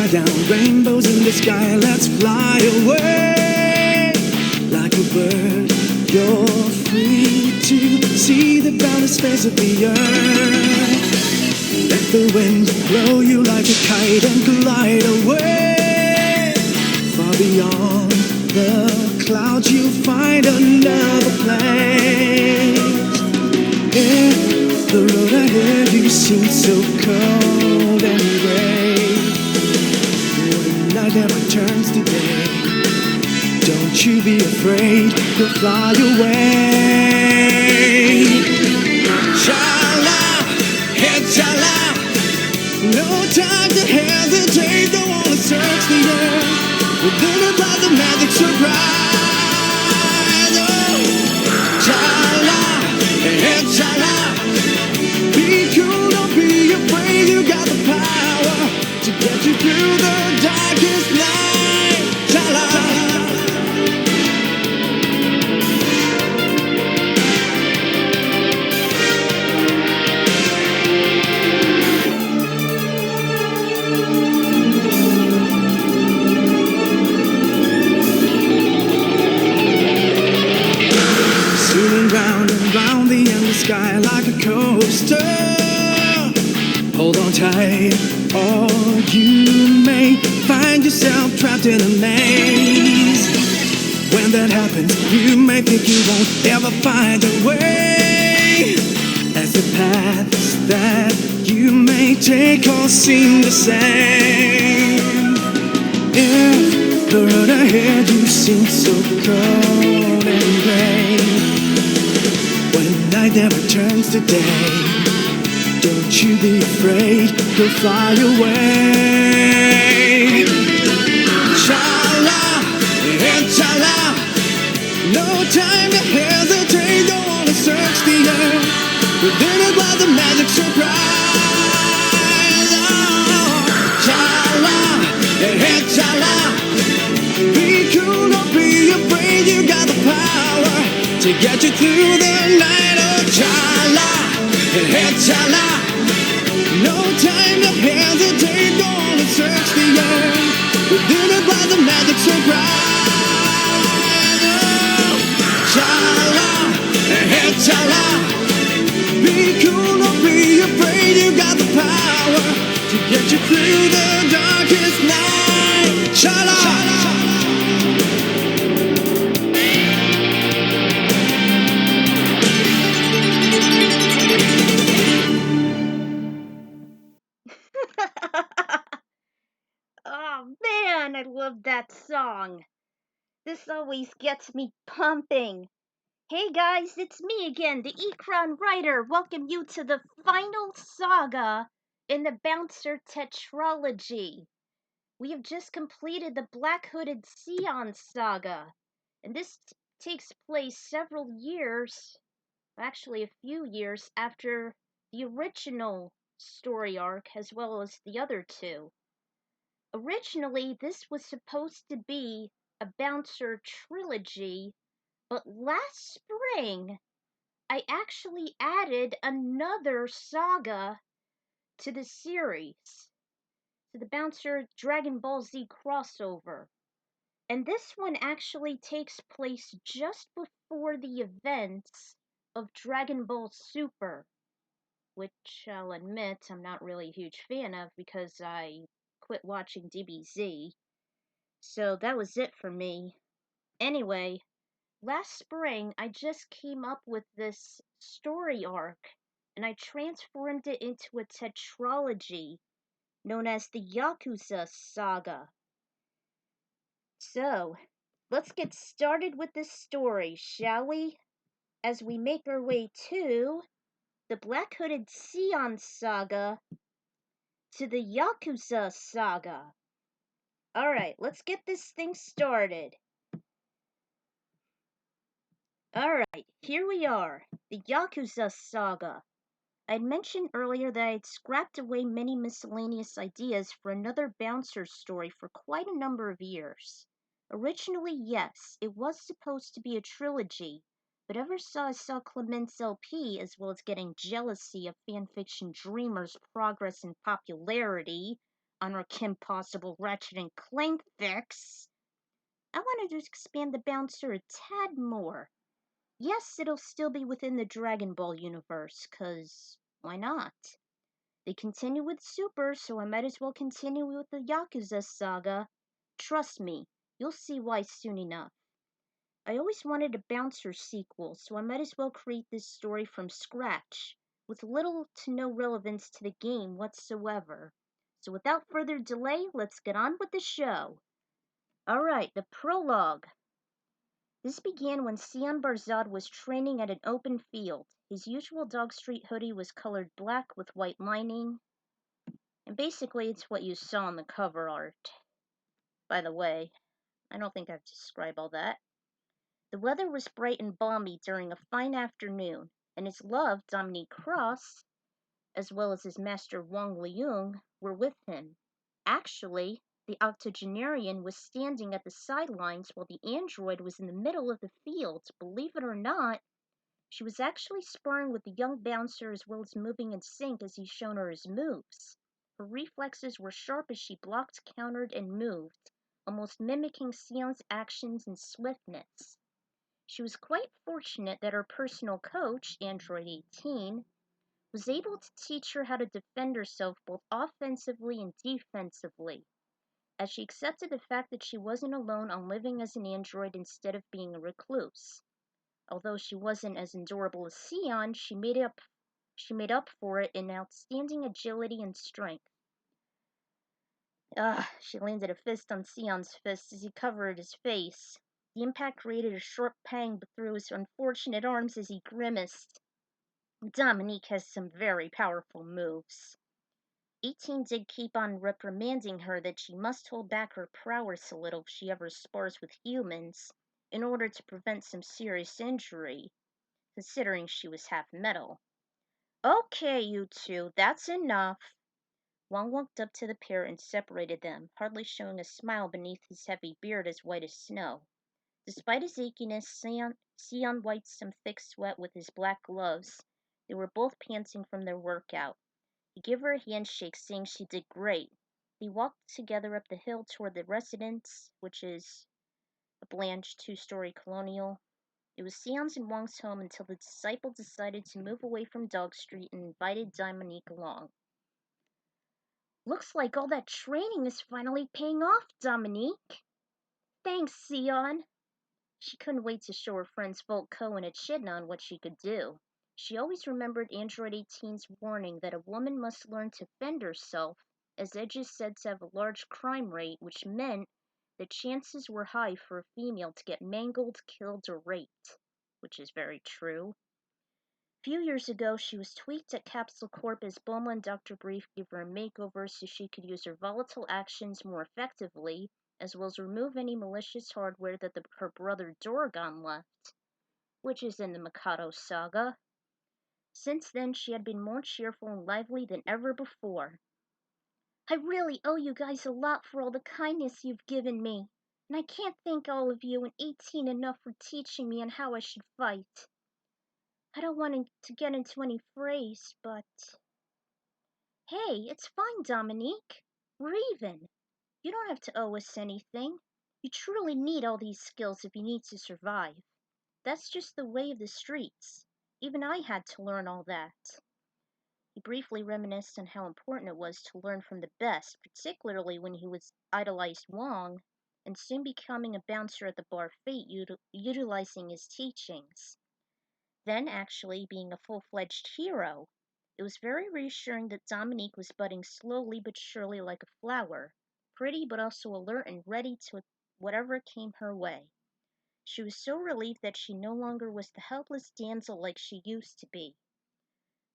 fly down, rainbows in the sky, let's fly away. Like a bird, you're free to see the boundless face of the earth. Let the wind blow you like a kite and glide away. Far beyond the clouds you'll find another place. If the road ahead you seem so cold and gray, when night never turns to day, don't you be afraid, you'll fly away. Sha-la, hey sha-la, no time to hesitate, don't wanna search the air, we're living by the magic surprise. Oh, sha-la, hey sha-la, be cool, don't be afraid, you got the power to get you through the darkest night. Sha-la. Round and round the endless sky like a coaster. Hold on tight, or you may find yourself trapped in a maze. When that happens, you may think you won't ever find a way, as the paths that you may take all seem the same. If the road ahead you seem so cold and gray, when night never turns to day, don't you be afraid, you'll fly away. Sha-la, and sha-la, no time to hesitate, don't wanna search the earth, we're living by the magic surprise. Oh, sha-la, and sha-la, be cool, don't be afraid, you got the power to get you through the night. Oh, sha-la, hey, sha-la, no time to hesitate, don't wanna search the earth, we're living by the magic surprise. Oh, sha-la, hey, sha-la, be cool, don't be afraid, you got the power to get you through the darkest night. Sha-la. Oh man, I love that song. This always gets me pumping. Hey guys, it's me again, the Ekron writer. Welcome you to the final saga in the Bouncer Tetralogy. We have just completed the Black Hooded Sion saga, and this takes place several years, actually a few years after the original story arc as well as the other two. Originally, this was supposed to be a Bouncer trilogy, but last spring I actually added another saga to the series, to the Bouncer Dragon Ball Z crossover. And this one actually takes place just before the events of Dragon Ball Super, which I'll admit I'm not really a huge fan of because I quit watching DBZ. So that was it for me. Anyway, last spring I just came up with this story arc and I transformed it into a tetralogy known as the Yakuza Saga. So, let's get started with this story, shall we? As we make our way to the Black Hooded Sion Saga to the Yakuza Saga. Alright, let's get this thing started. Alright, here we are, the Yakuza Saga. I'd mentioned earlier that I'd scrapped away many miscellaneous ideas for another Bouncer story for quite a number of years. Originally, yes, it was supposed to be a trilogy, but ever since I saw Clement's LP, as well as getting jealousy of fanfiction dreamers' progress in popularity, on our Kim Possible Ratchet and Clank fix. I wanted to expand the bouncer a tad more. Yes, it'll still be within the Dragon Ball universe, 'cause why not? They continue with Super, so I might as well continue with the Yakuza Saga. Trust me, you'll see why soon enough. I always wanted a Bouncer sequel, so I might as well create this story from scratch, with little to no relevance to the game whatsoever. So without further delay, let's get on with the show. Alright, the prologue. This began when Sion Barzad was training at an open field. His usual Dog Street hoodie was colored black with white lining, and basically it's what you saw on the cover art. By the way, I don't think I have to describe all that. The weather was bright and balmy during a fine afternoon, and his love, Dominique Cross, as well as his master Wang Liung, were with him. Actually, the octogenarian was standing at the sidelines while the android was in the middle of the field. Believe it or not, she was actually sparring with the young bouncer as well as moving in sync as he shown her his moves. Her reflexes were sharp as she blocked, countered, and moved, almost mimicking Sion's actions and swiftness. She was quite fortunate that her personal coach, Android 18, was able to teach her how to defend herself both offensively and defensively, as she accepted the fact that she wasn't alone on living as an android instead of being a recluse. Although she wasn't as endurable as Sion, she made up for it in outstanding agility and strength. She landed a fist on Sion's fist as he covered his face. The impact created a sharp pang through his unfortunate arms as he grimaced. Dominique has some very powerful moves. 18 did keep on reprimanding her that she must hold back her prowess a little if she ever spars with humans, in order to prevent some serious injury, considering she was half metal. Okay, you two, that's enough. Wang walked up to the pair and separated them, hardly showing a smile beneath his heavy beard as white as snow. Despite his achiness, Sion wiped some thick sweat with his black gloves. They were both panting from their workout. He gave her a handshake, saying she did great. They walked together up the hill toward the residence, which is a bland two-story colonial. It was Sion's and Wang's home until the disciple decided to move away from Dog Street and invited Dominique along. Looks like all that training is finally paying off, Dominique. Thanks, Sion. She couldn't wait to show her friends Volt Cohen and Echidna on what she could do. She always remembered Android 18's warning that a woman must learn to fend herself, as Edge is said to have a large crime rate, which meant that chances were high for a female to get mangled, killed, or raped, which is very true. A few years ago, she was tweaked at Capsule Corp as Bulma and Dr. Brief gave her a makeover so she could use her volatile actions more effectively, as well as remove any malicious hardware that her brother Dorgon left, which is in the Mikado Saga. Since then, she had been more cheerful and lively than ever before. I really owe you guys a lot for all the kindness you've given me, and I can't thank all of you and 18 enough for teaching me on how I should fight. I don't want to get into any phrase, but... Hey, it's fine, Dominique. We're even. You don't have to owe us anything. You truly need all these skills if you need to survive. That's just the way of the streets. Even I had to learn all that. He briefly reminisced on how important it was to learn from the best, particularly when he was idolized Wong, and soon becoming a bouncer at the Bar Fate utilizing his teachings. Then actually being a full-fledged hero. It was very reassuring that Dominique was budding slowly but surely like a flower, pretty but also alert and ready to whatever came her way. She was so relieved that she no longer was the helpless damsel like she used to be.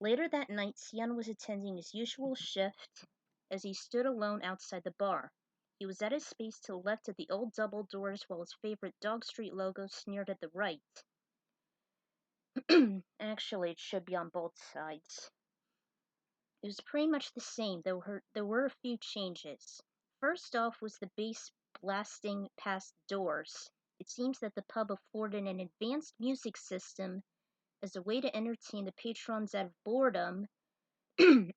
Later that night, Sion was attending his usual shift as he stood alone outside the bar. He was at his space to the left of the old double doors while his favorite Dog Street logo sneered at the right. Actually, it should be on both sides. It was pretty much the same, though there were a few changes. First off was the bass blasting past doors. It seems that the pub afforded an advanced music system as a way to entertain the patrons out of boredom and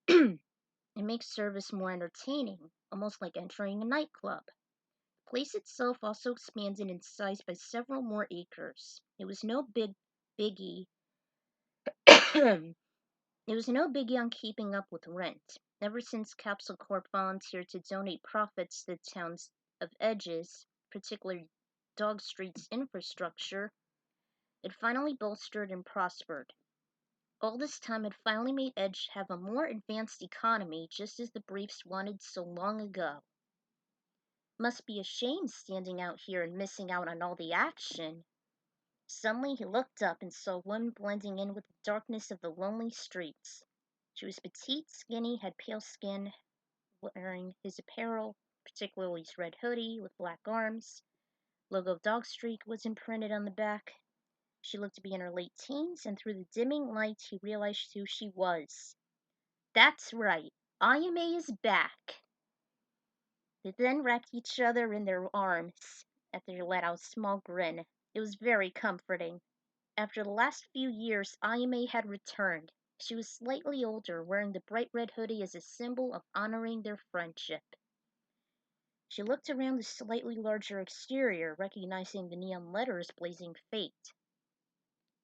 make service more entertaining. almost like entering a nightclub. The place itself also expanded in size by several more acres. It was no biggie. It was no biggie on keeping up with rent. Ever since Capsule Corp volunteered to donate profits to the towns of Edge's, particularly Dog Street's infrastructure, it finally bolstered and prospered. All this time had finally made Edge have a more advanced economy, just as the briefs wanted so long ago. Must be a shame standing out here and missing out on all the action. Suddenly he looked up and saw a woman blending in with the darkness of the lonely streets. She was petite, skinny, had pale skin, wearing his apparel, particularly his red hoodie with black arms. Logo of Dog Street was imprinted on the back. She looked to be in her late teens, and through the dimming light he realized who she was. That's right, Ayame is back. They then wrapped each other in their arms after they let out a small grin. It was very comforting. After the last few years, Ayame had returned. She was slightly older, wearing the bright red hoodie as a symbol of honoring their friendship. She looked around the slightly larger exterior, recognizing the neon letters blazing fate.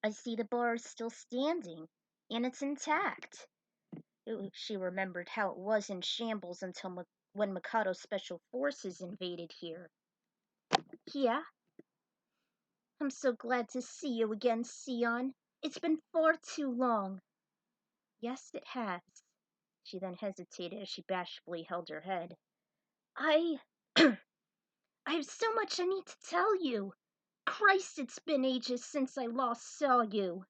I see the bar is still standing, and it's intact. She remembered how it was in shambles until when Mikado's special forces invaded here. Yeah, I'm so glad to see you again, Sion. It's been far too long. Yes, it has. She then hesitated as she bashfully held her head. I... I have so much I need to tell you. Christ, it's been ages since I last saw you.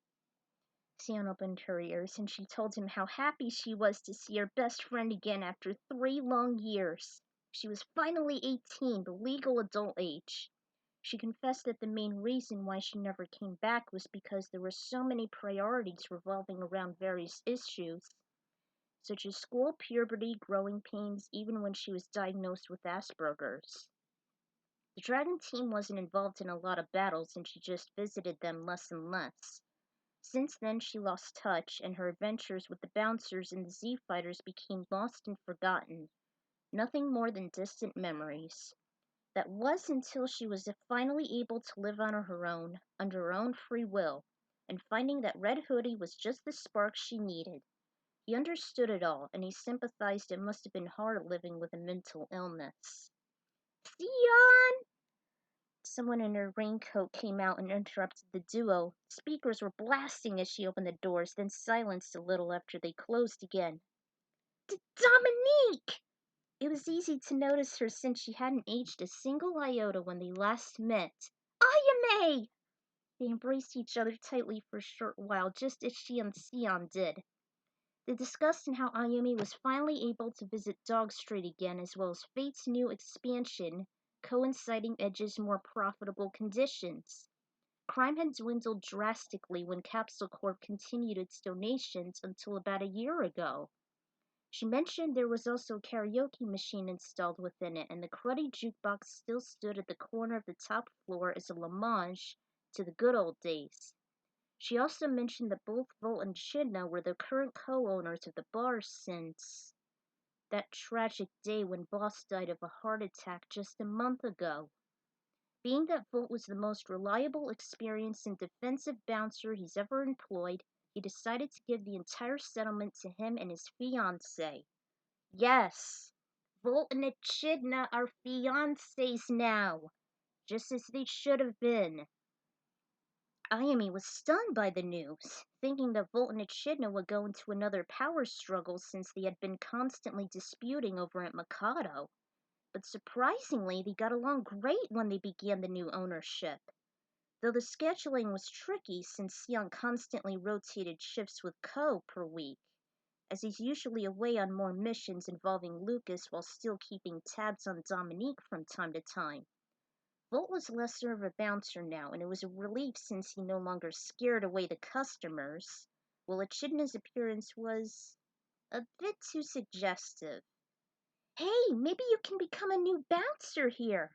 Sion opened her ears, and she told him how happy she was to see her best friend again after 3 long years. She was finally 18, the legal adult age. She confessed that the main reason why she never came back was because there were so many priorities revolving around various issues, such as school, puberty, growing pains, even when she was diagnosed with Asperger's. The Dragon team wasn't involved in a lot of battles, and she just visited them less and less. Since then, she lost touch, and her adventures with the Bouncers and the Z-Fighters became lost and forgotten. Nothing more than distant memories. That was until she was finally able to live on her own, under her own free will, and finding that Red Hoodie was just the spark she needed. He understood it all, and he sympathized it must have been hard living with a mental illness. Sion! Someone in her raincoat came out and interrupted the duo. Speakers were blasting as she opened the doors, then silenced a little after they closed again. Dominique! It was easy to notice her since she hadn't aged a single iota when they last met. Ayame! They embraced each other tightly for a short while, just as she and Sion did. They discussed how Ayumi was finally able to visit Dog Street again, as well as Fate's new expansion, coinciding Edge's more profitable conditions. Crime had dwindled drastically when Capsule Corp continued its donations until about a year ago. She mentioned there was also a karaoke machine installed within it, and the cruddy jukebox still stood at the corner of the top floor as a homage to the good old days. She also mentioned that both Volt and Chidna were the current co-owners of the bar since that tragic day when Boss died of a heart attack just a month ago. Being that Volt was the most reliable, experienced, and defensive bouncer he's ever employed, he decided to give the entire settlement to him and his fiancée. Yes, Volt and Echidna are fiancés now, just as they should have been. Ayami was stunned by the news, thinking that Volt and Echidna would go into another power struggle since they had been constantly disputing over at Mikado. But surprisingly, they got along great when they began the new ownership. Though the scheduling was tricky since Sion constantly rotated shifts with Ko per week, as he's usually away on more missions involving Lucas while still keeping tabs on Dominique from time to time. Volt was lesser of a bouncer now, and it was a relief since he no longer scared away the customers, while Echidna's appearance was a bit too suggestive. Hey, maybe you can become a new bouncer here.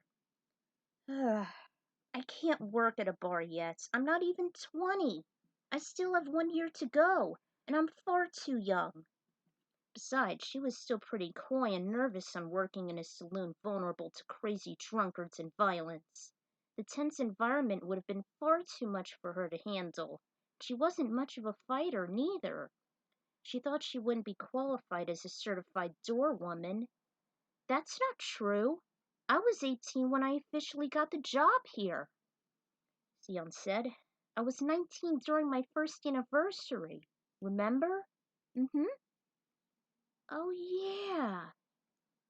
I can't work at a bar yet. I'm not even 20. I still have 1 year to go, and I'm far too young. Besides, she was still pretty coy and nervous on working in a saloon vulnerable to crazy drunkards and violence. The tense environment would have been far too much for her to handle. She wasn't much of a fighter, neither. She thought she wouldn't be qualified as a certified doorwoman. That's not true. I was 18 when I officially got the job here, Sion said. I was 19 during my first anniversary. Remember? Mm-hmm. Oh, yeah.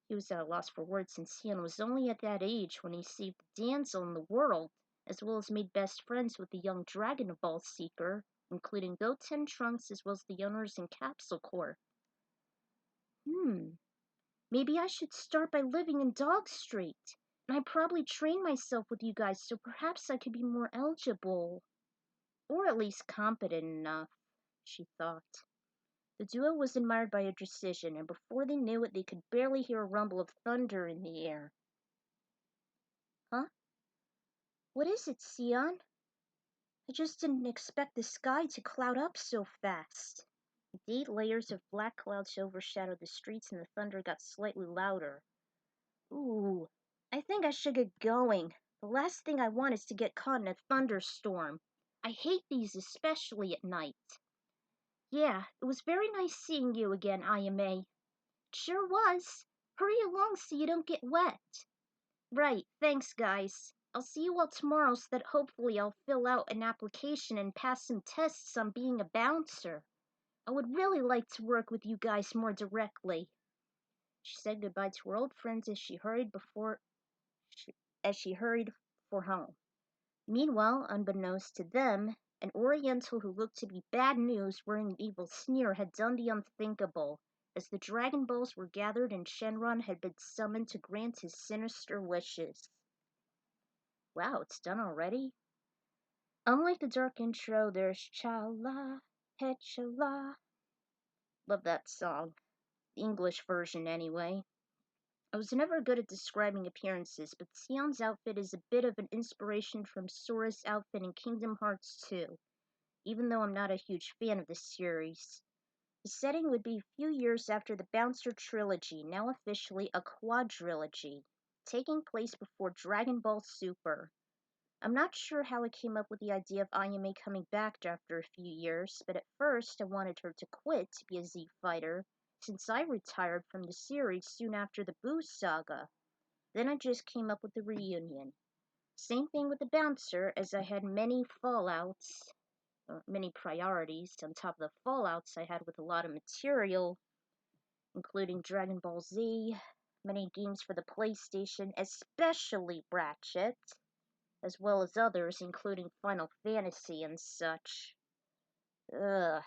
He was at a loss for words since Sion was only at that age when he saved the damsel in the world, as well as made best friends with the young Dragon Ball Seeker, including Goten, Trunks, as well as the owners in Capsule Corp. Maybe I should start by living in Dog Street. And I'd probably train myself with you guys so perhaps I could be more eligible. Or at least competent enough, she thought. The duo was admired by her decision, and before they knew it, they could barely hear a rumble of thunder in the air. Huh? What is it, Sion? I just didn't expect the sky to cloud up so fast. Indeed, layers of black clouds overshadowed the streets, and the thunder got slightly louder. Ooh, I think I should get going. The last thing I want is to get caught in a thunderstorm. I hate these, especially at night. Yeah, it was very nice seeing you again, Ayame. Sure was. Hurry along so you don't get wet. Right, thanks guys. I'll see you all tomorrow so that hopefully I'll fill out an application and pass some tests on being a bouncer. I would really like to work with you guys more directly. She said goodbye to her old friends as she hurried for home. Meanwhile, unbeknownst to them, an Oriental who looked to be bad news wearing an evil sneer had done the unthinkable, as the Dragon Balls were gathered and Shenron had been summoned to grant his sinister wishes. Wow, it's done already? Unlike the dark intro, there's Cha-la, He-cha-la. Love that song. The English version, anyway. I was never good at describing appearances, but Sion's outfit is a bit of an inspiration from Sora's outfit in Kingdom Hearts 2, even though I'm not a huge fan of the series. The setting would be a few years after the Bouncer trilogy, now officially a quadrilogy, taking place before Dragon Ball Super. I'm not sure how I came up with the idea of Ayame coming back after a few years, but at first I wanted her to quit to be a Z fighter, since I retired from the series soon after the Boo Saga. Then I just came up with the reunion. Same thing with the Bouncer, as I had many fallouts, or many priorities, on top of the fallouts I had with a lot of material, including Dragon Ball Z, many games for the PlayStation, especially Ratchet, as well as others, including Final Fantasy and such. Ugh.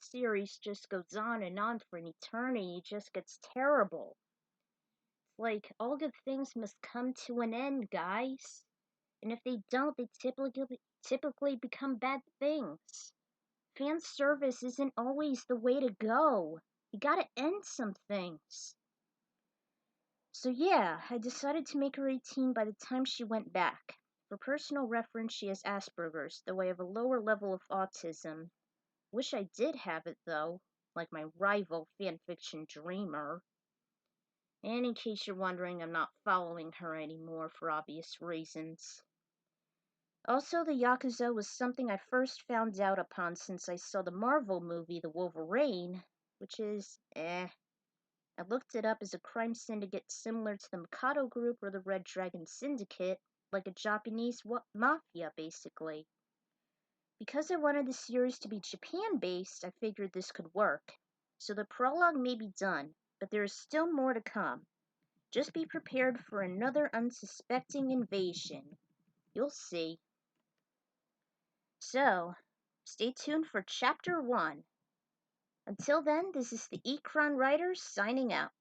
The series just goes on and on for an eternity, it just gets terrible. It's like, all good things must come to an end, guys. And if they don't, they typically become bad things. Fan service isn't always the way to go. You gotta end some things. So yeah, I decided to make her 18 by the time she went back. For personal reference, she has Asperger's, though I have a lower level of autism. Wish I did have it, though, like my rival fanfiction dreamer. And in case you're wondering, I'm not following her anymore for obvious reasons. Also, the Yakuza was something I first found out upon since I saw the Marvel movie, The Wolverine, which is, I looked it up as a crime syndicate similar to the Mikado Group or the Red Dragon Syndicate, like a Japanese mafia, basically. Because I wanted the series to be Japan-based, I figured this could work. So the prologue may be done, but there is still more to come. Just be prepared for another unsuspecting invasion. You'll see. So, stay tuned for Chapter 1. Until then, this is the Ikran Writer signing out.